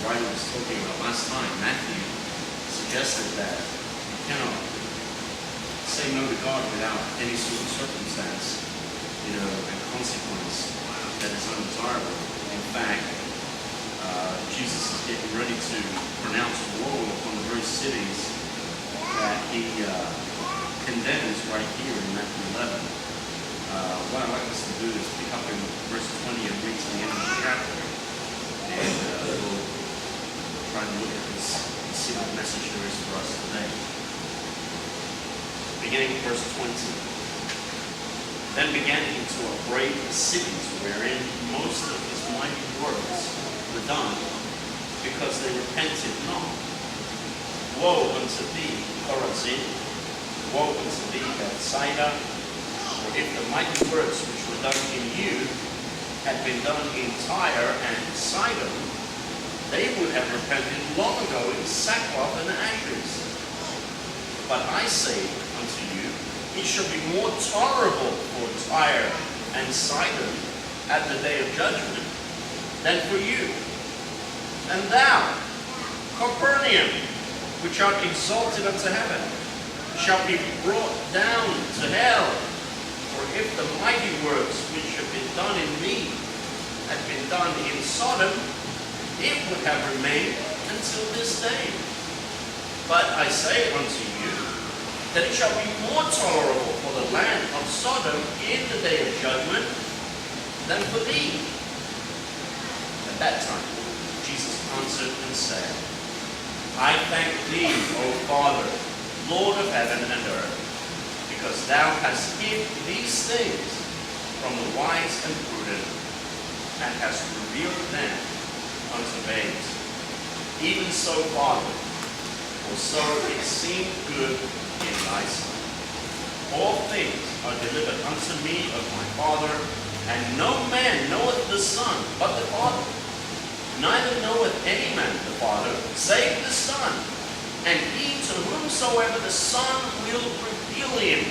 writer was talking about last time, Matthew suggested that you cannot say no to God without any sort of circumstance, and consequence that is undesirable. In fact, Jesus is getting ready to pronounce war upon the very cities that he condemns right here in Matthew 11. What I'd like us to do is pick up in verse 20 and read to the end of the chapter. And we'll try and look at this and see what message there is for us today. Beginning at verse 20. Then began he to upbraid the cities wherein most of his mighty works were done, because they repented not. Woe unto thee, Chorazin! Woe unto thee, Bethsaida! For if the mighty works which were done in you had been done in Tyre and Sidon, they would have repented long ago in sackcloth and ashes. But I say unto you, it shall be more tolerable for Tyre and Sidon at the day of judgment than for you. And thou, Capernaum, which art exalted unto heaven, shall be brought down to hell. For if the mighty works which have been done in me had been done in Sodom, it would have remained until this day. But I say unto you, that it shall be more tolerable for the land of Sodom in the day of judgment than for thee. At that time, Jesus answered and said, I thank thee, O Father, Lord of heaven and earth, because thou hast hid these things from the wise and prudent, and hast revealed them unto babes. Even so, Father, for so it seemed good in thy sight. All things are delivered unto me of my Father, and no man knoweth the Son but the Father. Neither knoweth any man the Father, save the Son, and he to whomsoever the Son will reveal him.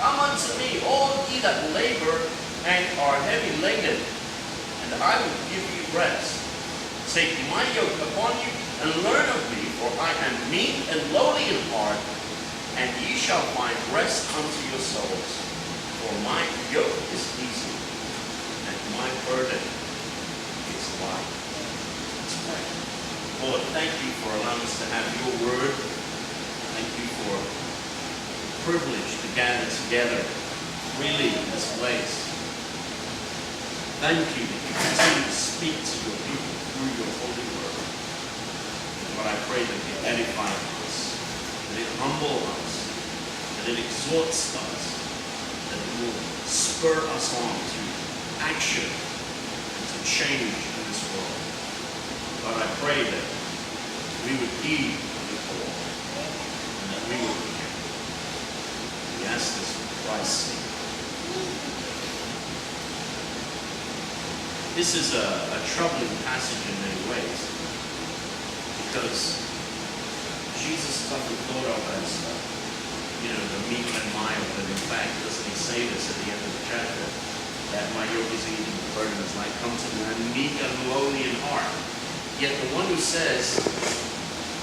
Come unto me, all ye that labor and are heavy laden, and I will give you rest. Take my yoke upon you, and learn of me, for I am meek and lowly in heart, and ye shall find rest unto your souls. For my yoke is easy, and my burden is light. Let's pray. Lord, thank you for allowing us to have your word. Thank you for the privilege to gather together freely in this place. Thank you that you continue to speak to your people through your holy word. And Lord, I pray that it edifies us, that it humbles us, that it exhorts us, that it will spur us on to action and to change in this world. Lord, I pray that we would heed the call and that we would hear. We ask this for Christ's sake. This is a troubling passage in many ways, because Jesus is often thought of as the meek and mild, but in fact, doesn't he say this at the end of the chapter, that my yoke is easy and the burden is light? Come to me, I'm meek and lowly in heart. Yet the one who says,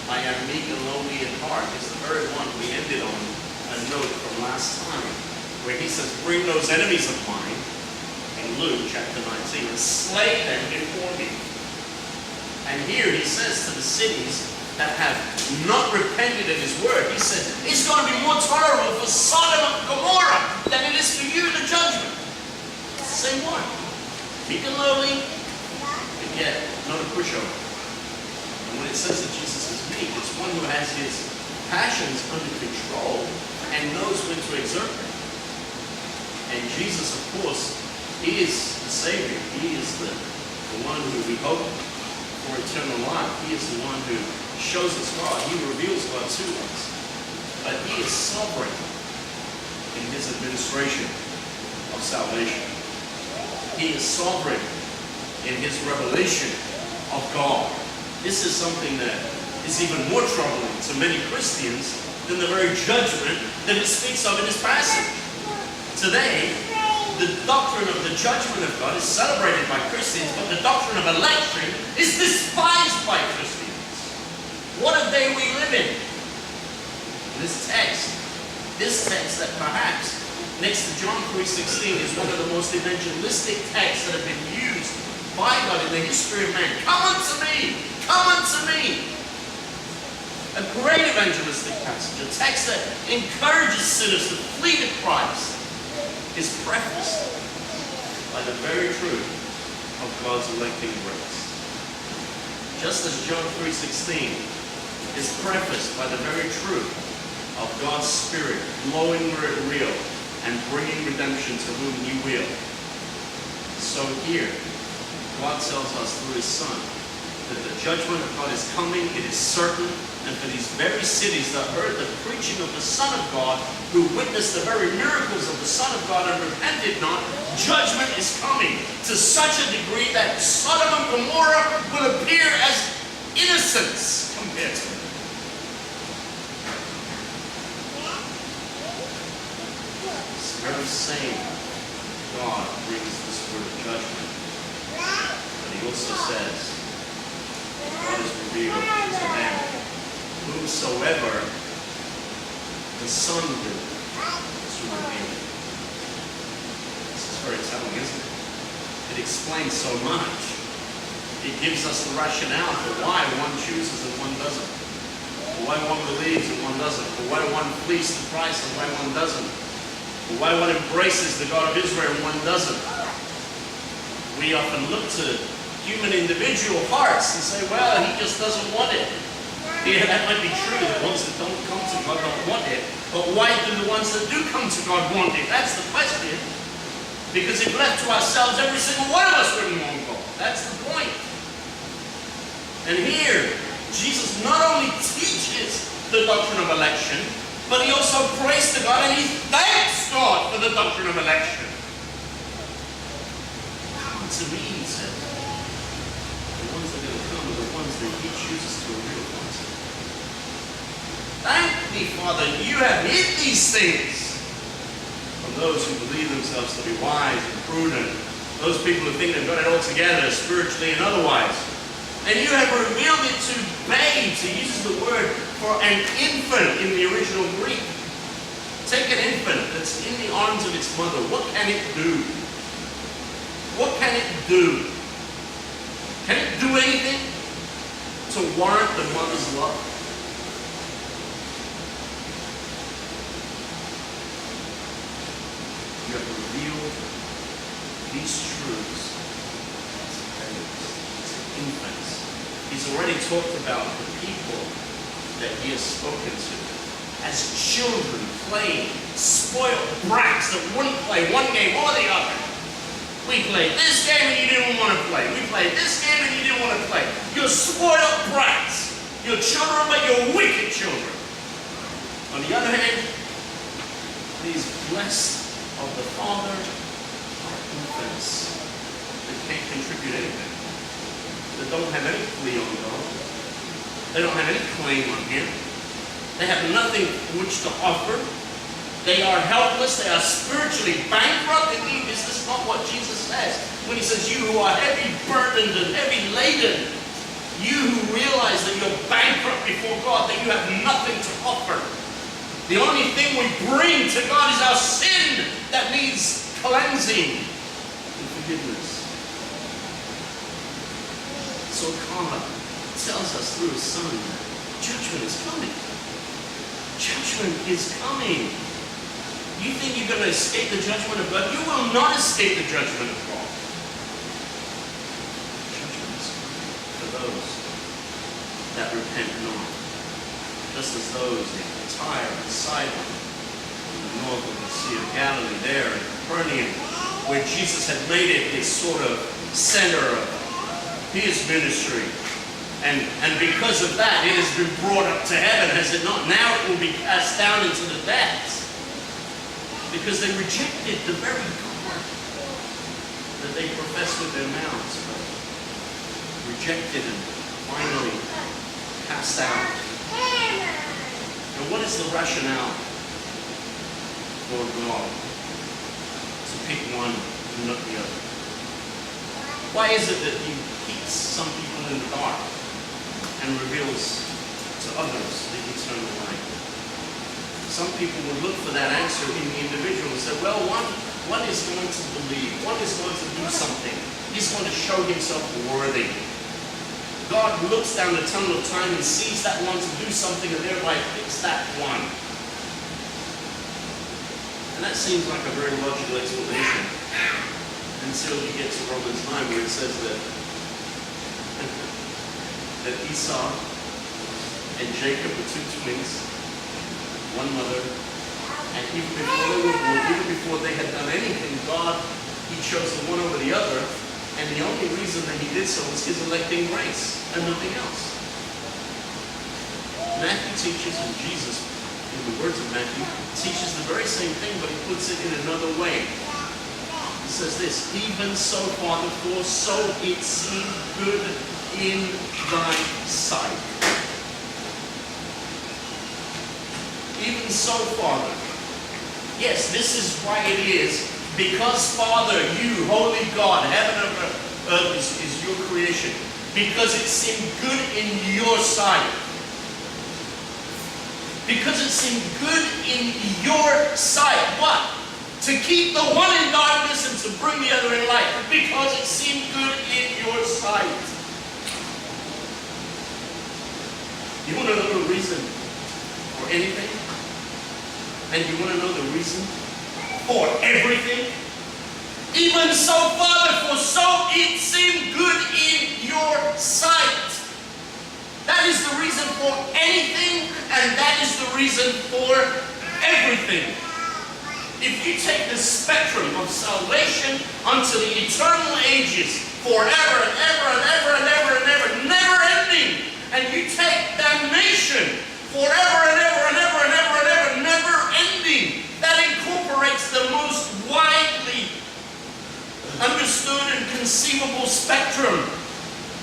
I am meek and lowly in heart, is the very one we ended on a note from last time, where he says, bring those enemies of mine, in Luke chapter 19, and slay them before me. And here he says to the cities that have not repented of his word, he says, it's going to be more tolerable for Sodom and Gomorrah than it is for you, the judgment. It's the same one. Meek and lowly, but yet not a pushover. And when it says that Jesus is meek, it's one who has his passions under control and knows when to exert them. And Jesus, of course, he is the Savior. He is the one who we hope for eternal life. He is the one who shows us God. He reveals God to us. But he is sovereign in his administration of salvation. He is sovereign in his revelation of God. This is something that is even more troubling to many Christians than the very judgment that it speaks of in this passage. Today, the doctrine of the judgment of God is celebrated by Christians, but the doctrine of election is despised by Christians. What a day we live in. This text that perhaps next to John 3:16 is one of the most evangelistic texts that have been used by God in the history of man. Come unto me! Come unto me! A great evangelistic passage, a text that encourages sinners to flee to Christ, is prefaced by the very truth of God's electing grace. Just as John 3:16 is prefaced by the very truth of God's Spirit blowing where it will and bringing redemption to whom He will. So here, God tells us through His Son that the judgment of God is coming, it is certain, and for these very cities that heard the preaching of the Son of God, who witnessed the very miracles of the Son of God and repented not, judgment is coming to such a degree that Sodom and Gomorrah will appear as innocents compared to them. This very same God brings this word of judgment, but He also says, God is revealed to them. Whomsoever the Son will to reveal. This is very telling, isn't it? It explains so much. It gives us the rationale for why one chooses and one doesn't. For why one believes and one doesn't. For why one flees to Christ and why one doesn't. For why one embraces the God of Israel and one doesn't. We often look to human individual hearts and say, well, he just doesn't want it. Yeah, that might be true. The ones that don't come to God don't want it. But why do the ones that do come to God want it? That's the question. Because if left to ourselves, every single one of us wouldn't want God. That's the point. And here, Jesus not only teaches the doctrine of election, but He also prays to God and He thanks God for the doctrine of election. Come to me, He said. The ones that are going to come are the ones that He chooses to reveal to us. Thank me, Father, you have hid these things from those who believe themselves to be wise and prudent, those people who think they've got it all together, spiritually and otherwise. And you have revealed it to babes. He uses the word for an infant in the original Greek. Take an infant that's in the arms of its mother. What can it do? What can it do? Can it do anything to warrant the mother's love? You have revealed these truths to infants. He's already talked about the people that He has spoken to as children playing, spoiled brats that wouldn't play one game or the other. We played this game and you didn't want to play. We played this game and you didn't want to play. You're spoiled brats. You're children, but you're wicked children. On the other hand, these blessed of the Father are infants that can't contribute anything. That don't have any plea on God. They don't have any claim on Him. They have nothing which to offer. They are helpless. They are spiritually bankrupt. Indeed, is this not what Jesus says? When He says, you who are heavy burdened and heavy laden, you who realize that you're bankrupt before God, that you have nothing to offer. The only thing we bring to God is our sin that needs cleansing and forgiveness. So God tells us through His Son that judgment is coming. Judgment is coming. You think you're going to escape the judgment of God? You will not escape the judgment of God. Judgment is coming for those that repent not. Just as those in Tyre and Sidon, in the north of the Sea of Galilee, there in Capernaum, where Jesus had made it his sort of center of His ministry. And because of that, it has been brought up to heaven, has it not? Now it will be cast down into the depths. Because they rejected the very God that they profess with their mouths, but rejected and finally cast out. And what is the rationale for God to pick one and not the other? Why is it that he keeps some people in the dark and reveals to others the eternal life? Some people would look for that answer in the individual and say, well, one is going to believe, one is going to do something. He's going to show himself worthy. God looks down the tunnel of time and sees that one to do something and thereby picks that one. And that seems like a very logical explanation until you get to Romans 9 where it says that Esau and Jacob were two twins, one mother, and even before they were born, even before they had done anything, God, he chose the one over the other, and the only reason that he did so was his electing grace and nothing else. Matthew teaches, and Jesus, in the words of Matthew, teaches the very same thing, but he puts it in another way. He says this, even so, Father, for so it seemed good in thy sight. Even so, Father. Yes, this is why it is. Because, Father, you, holy God, heaven and earth is your creation. Because it seemed good in your sight. Because it seemed good in your sight. What? To keep the one in darkness and to bring the other in light. Because it seemed good in your sight. You want to know the reason for anything? And you want to know the reason for everything? Even so, Father, for so it seemed good in your sight. That is the reason for anything, and that is the reason for everything. If you take the spectrum of salvation unto the eternal ages, forever and ever and ever and ever and ever, never ending, and you take damnation forever and ever and ever and ever and ever, never ending, that incorporates the most widely understood and conceivable spectrum.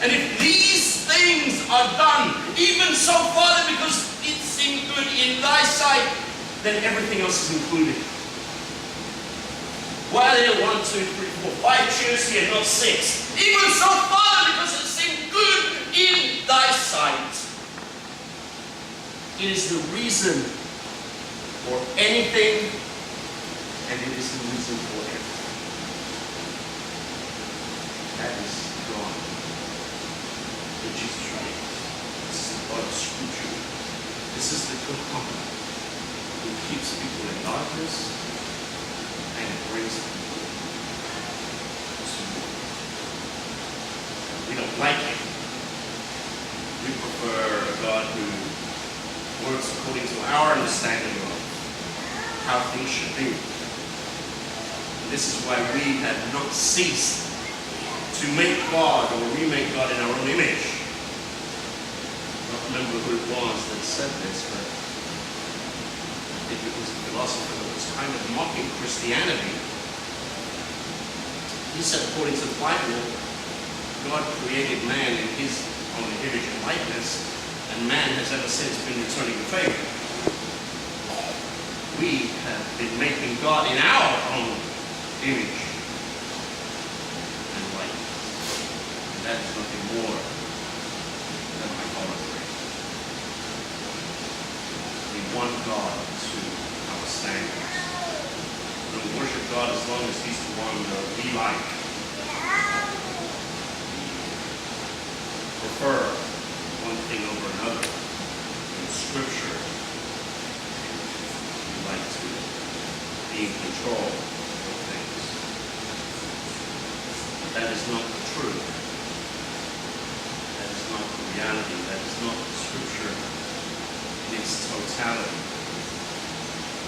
And if these things are done, even so, Father, because it seemed good in thy sight, then everything else is included. Why are there 1, 2, 3, 4, 5 chairs here, not 6? Even so, Father, because it seemed good in thy sight. It is the reason for anything, and it is the reason for everything. That is God. The Jesus Christ. This is the God of Scripture. This is the good company who keeps people in darkness and brings people to God. We don't like it. We prefer a God who works according to our understanding of how things should be. And this is why we have not ceased to make God or remake God in our own image. I don't remember who it was that said this, but I think it was a philosopher that was kind of mocking Christianity. He said, according to the Bible, God created man in his own image and likeness, and man has ever since been returning the favor. We have been making God in our own image and likeness. And that is nothing more than idolatry. We want God to our standards. We don't worship God as long as he's the one that we like. We prefer one thing over another. In Scripture, we like to be in control of things. But that is not the truth. That is not the reality. That is not the Scripture in its totality.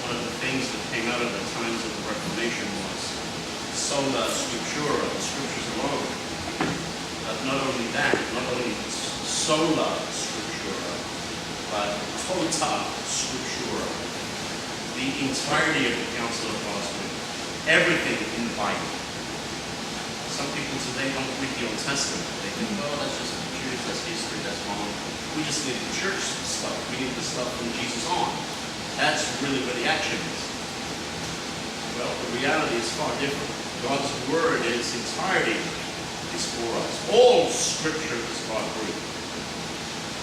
One of the things that came out of the times of the Reformation was sola scriptura, the Scriptures alone. But not only that, not only sola scriptura, but tota scriptura, the entirety of the counsel of God's word, everything in the Bible. Some people today don't read the Old Testament. They think, oh, that's just Jews, that's history, that's wrong. We just need the church stuff. We need the stuff from Jesus on. That's really where the action is. Well, the reality is far different. God's word in its entirety is for us. All scripture is God-breathed.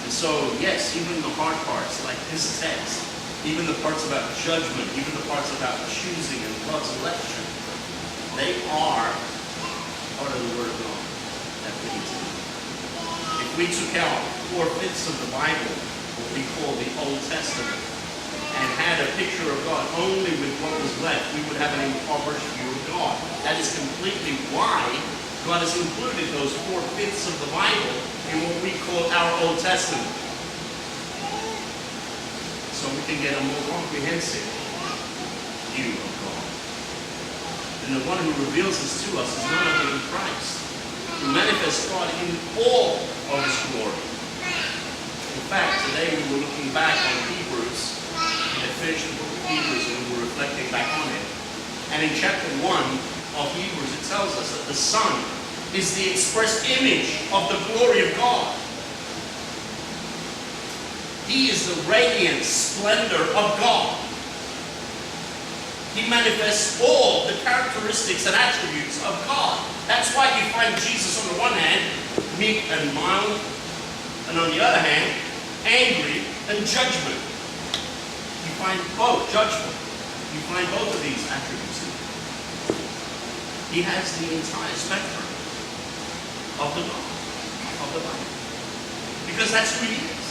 And so, yes, even the hard parts, like this text, even the parts about judgment, even the parts about choosing and God's election, they are part of the Word of God that we need to do. If we took out 4/5 of the Bible, what we call the Old Testament, and had a picture of God only with what was left, we would have an impoverished view of God. That is completely why God has included those 4/5 of the Bible in what we call our Old Testament. So we can get a more comprehensive view of God. And the one who reveals this to us is none other than Christ, who manifests God in all of his glory. In fact, today we were looking back on Hebrews. We had finished the book of Hebrews and we were reflecting back on it. And in chapter 1 of Hebrews, it tells us that the Son is the express image of the glory of God. He is the radiant splendor of God. He manifests all the characteristics and attributes of God. That's why you find Jesus on the one hand, meek and mild, and on the other hand, angry and judgment. You find both, judgment. You find both of these attributes in him. He has the entire spectrum of the God, of the Bible. Because that's who he is.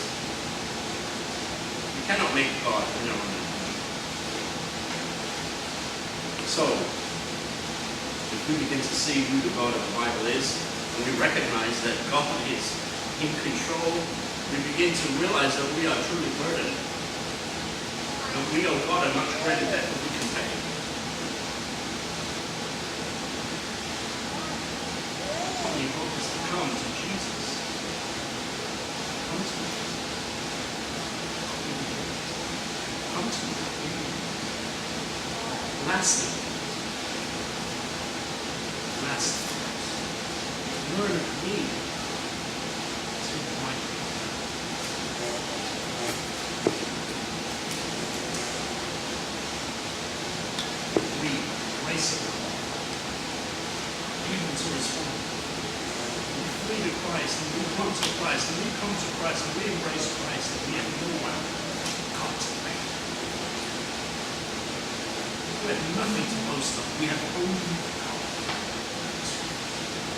You cannot make God in our own image. So, if we begin to see who the God of the Bible is, and we recognize that God is in control, we begin to realize that we are truly burdened. And we owe God a much greater debt than we can pay. He wants us to come to Jesus. Come to him. Come to him. Lastly, learn of me. We grace of God, even to respond. We flee to Christ, and we come to Christ, and we come to Christ, and we embrace Christ, and we have no one God to thank. We have nothing to boast of. We have only God.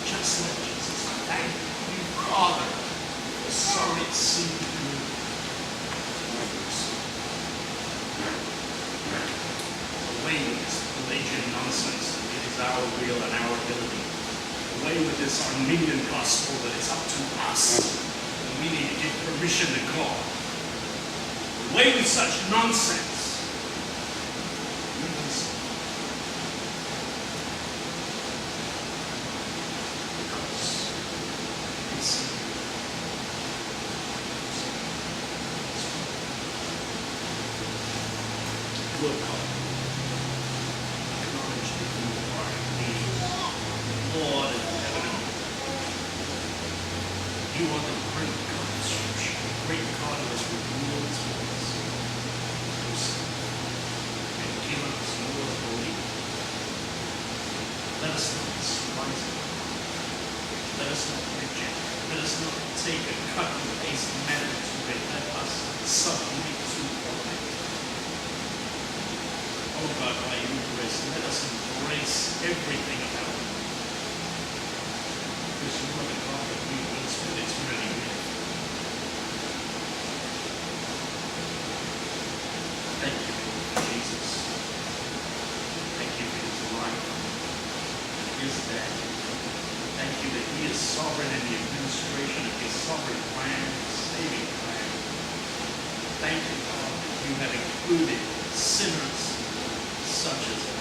Just like Jesus. Thank you, Father, for sowing seed in me. Away with this Pelagian nonsense. It is our will and our ability. Away with this Arminian gospel that it's up to us. And we need to give permission to God. Away with such nonsense. Lord God, acknowledge that you are the Lord of heaven and earth. You are the great God of Scripture, the great God who has revealed to us yourself and given us your belief. Let us not despise it. Let us not reject it. Let us not take a cut and paste method to it. Let us submit to it. Oh God, by your grace, let us embrace everything about it. Because you are the God that we will spend eternity with. Thank you for Jesus. Thank you for his life and his death. Thank you that he is sovereign in the administration of his sovereign plan, his saving plan. Thank you, God, that you have included sinners such as